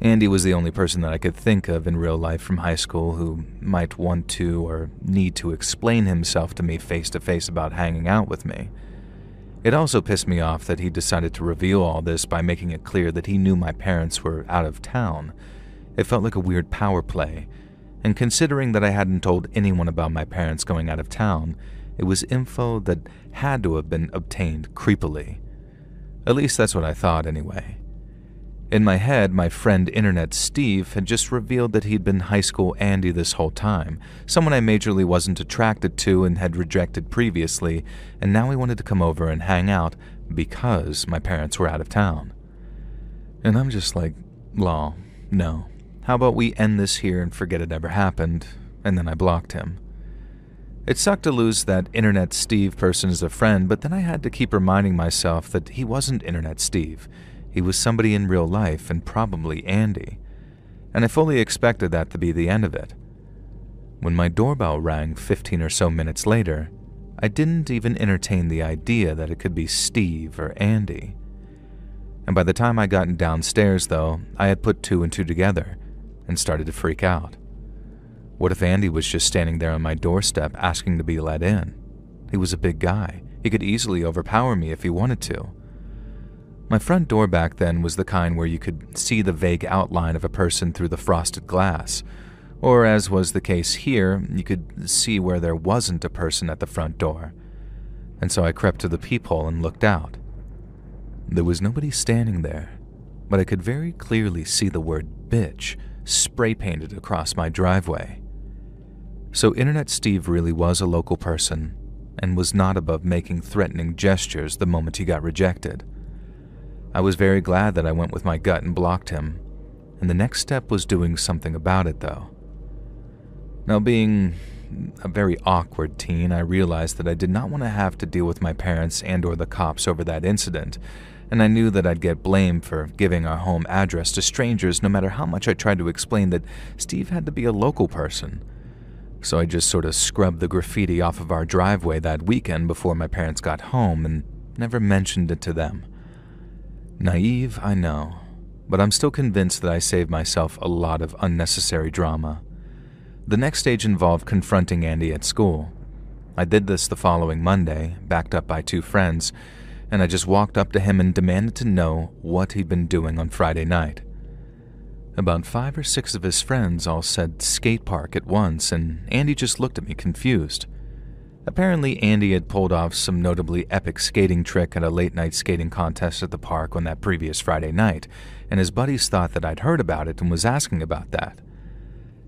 Andy was the only person that I could think of in real life from high school who might want to or need to explain himself to me face to face about hanging out with me. It also pissed me off that he decided to reveal all this by making it clear that he knew my parents were out of town. It felt like a weird power play, and considering that I hadn't told anyone about my parents going out of town, it was info that had to have been obtained creepily. At least that's what I thought anyway. In my head, my friend Internet Steve had just revealed that he'd been high school Andy this whole time, someone I majorly wasn't attracted to and had rejected previously, and now he wanted to come over and hang out because my parents were out of town. And I'm just like, lol, no. How about we end this here and forget it ever happened? And then I blocked him. It sucked to lose that Internet Steve person as a friend, but then I had to keep reminding myself that he wasn't Internet Steve. He was somebody in real life and probably Andy. And I fully expected that to be the end of it. When my doorbell rang 15 or so minutes later, I didn't even entertain the idea that it could be Steve or Andy. And by the time I got downstairs, though, I had put two and two together and started to freak out. What if Andy was just standing there on my doorstep asking to be let in? He was a big guy. He could easily overpower me if he wanted to. My front door back then was the kind where you could see the vague outline of a person through the frosted glass, or as was the case here, you could see where there wasn't a person at the front door. And so I crept to the peephole and looked out. There was nobody standing there, but I could very clearly see the word bitch spray-painted across my driveway. So Internet Steve really was a local person and was not above making threatening gestures the moment he got rejected. I was very glad that I went with my gut and blocked him, and the next step was doing something about it, though. Now, being a very awkward teen, I realized that I did not want to have to deal with my parents and or the cops over that incident, and I knew that I'd get blamed for giving our home address to strangers no matter how much I tried to explain that Steve had to be a local person. So I just sort of scrubbed the graffiti off of our driveway that weekend before my parents got home and never mentioned it to them. Naive, I know, but I'm still convinced that I saved myself a lot of unnecessary drama. The next stage involved confronting Andy at school. I did this the following Monday, backed up by two friends, and I just walked up to him and demanded to know what he'd been doing on Friday night. About 5 or 6 of his friends all said skate park at once, and Andy just looked at me confused. Apparently, Andy had pulled off some notably epic skating trick at a late-night skating contest at the park on that previous Friday night, and his buddies thought that I'd heard about it and was asking about that.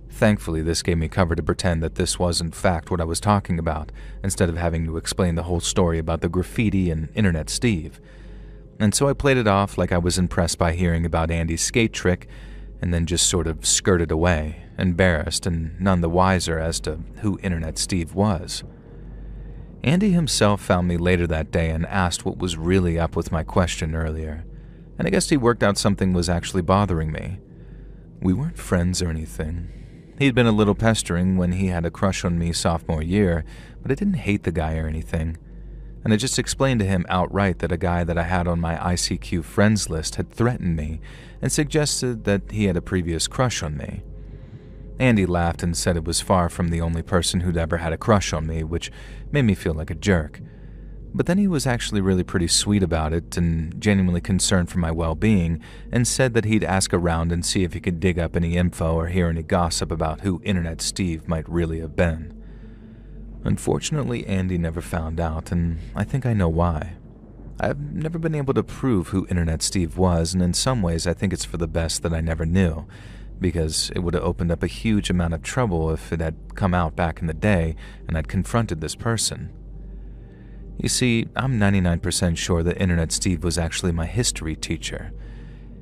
Thankfully, this gave me cover to pretend that this was in fact what I was talking about, instead of having to explain the whole story about the graffiti and Internet Steve. And so I played it off like I was impressed by hearing about Andy's skate trick, and then just sort of skirted away, embarrassed and none the wiser as to who Internet Steve was. Andy himself found me later that day and asked what was really up with my question earlier, and I guess he worked out something was actually bothering me. We weren't friends or anything. He'd been a little pestering when he had a crush on me sophomore year, but I didn't hate the guy or anything. And I just explained to him outright that a guy that I had on my ICQ friends list had threatened me and suggested that he had a previous crush on me. Andy laughed and said it was far from the only person who'd ever had a crush on me, which made me feel like a jerk. But then he was actually really pretty sweet about it and genuinely concerned for my well-being, and said that he'd ask around and see if he could dig up any info or hear any gossip about who Internet Steve might really have been. Unfortunately, Andy never found out, and I think I know why. I've never been able to prove who Internet Steve was, and in some ways I think it's for the best that I never knew, because it would have opened up a huge amount of trouble if it had come out back in the day and I'd confronted this person. You see, I'm 99% sure that Internet Steve was actually my history teacher.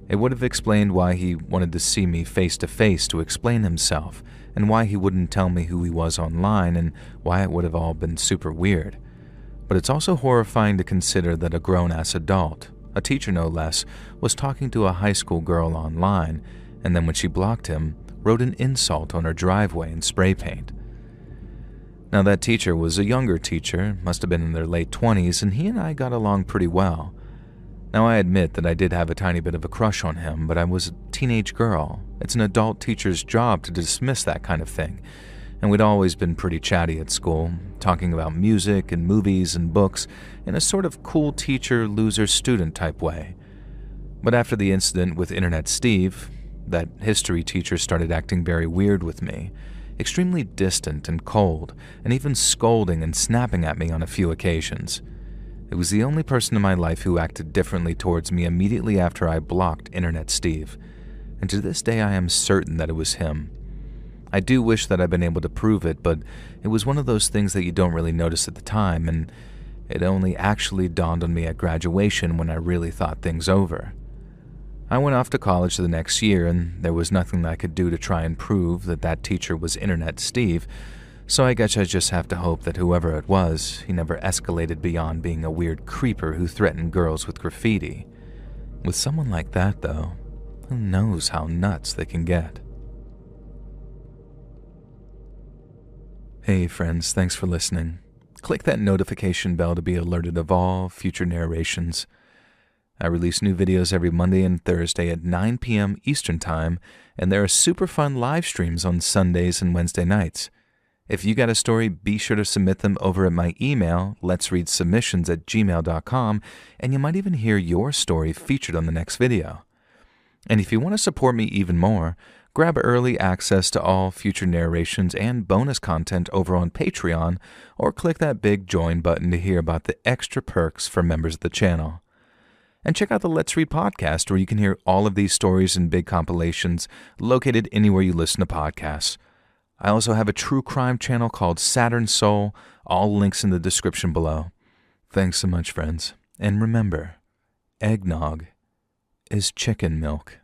It would have explained why he wanted to see me face to face to explain himself, and why he wouldn't tell me who he was online, and why it would have all been super weird. But it's also horrifying to consider that a grown-ass adult, a teacher no less, was talking to a high school girl online, and then when she blocked him, wrote an insult on her driveway in spray paint. Now, that teacher was a younger teacher, must have been in their late 20s, and he and I got along pretty well. Now, I admit that I did have a tiny bit of a crush on him, but I was a teenage girl. It's an adult teacher's job to dismiss that kind of thing, and we'd always been pretty chatty at school, talking about music and movies and books in a sort of cool teacher, loser student type way. But after the incident with Internet Steve, that history teacher started acting very weird with me, extremely distant and cold, and even scolding and snapping at me on a few occasions. It was the only person in my life who acted differently towards me immediately after I blocked Internet Steve, and to this day I am certain that it was him. I do wish that I'd been able to prove it, but it was one of those things that you don't really notice at the time, and it only actually dawned on me at graduation when I really thought things over. I went off to college the next year, and there was nothing that I could do to try and prove that that teacher was Internet Steve, so I guess I just have to hope that whoever it was, he never escalated beyond being a weird creeper who threatened girls with graffiti. With someone like that, though, who knows how nuts they can get. Hey friends, thanks for listening. Click that notification bell to be alerted of all future narrations. I release new videos every Monday and Thursday at 9 p.m. Eastern Time, and there are super fun live streams on Sundays and Wednesday nights. If you got a story, be sure to submit them over at my email, LetsReadSubmissions@gmail.com, and you might even hear your story featured on the next video. And if you want to support me even more, grab early access to all future narrations and bonus content over on Patreon, or click that big join button to hear about the extra perks for members of the channel. And check out the Let's Read podcast, where you can hear all of these stories and big compilations located anywhere you listen to podcasts. I also have a true crime channel called Saturn Soul, all links in the description below. Thanks so much, friends. And remember, eggnog is chicken milk.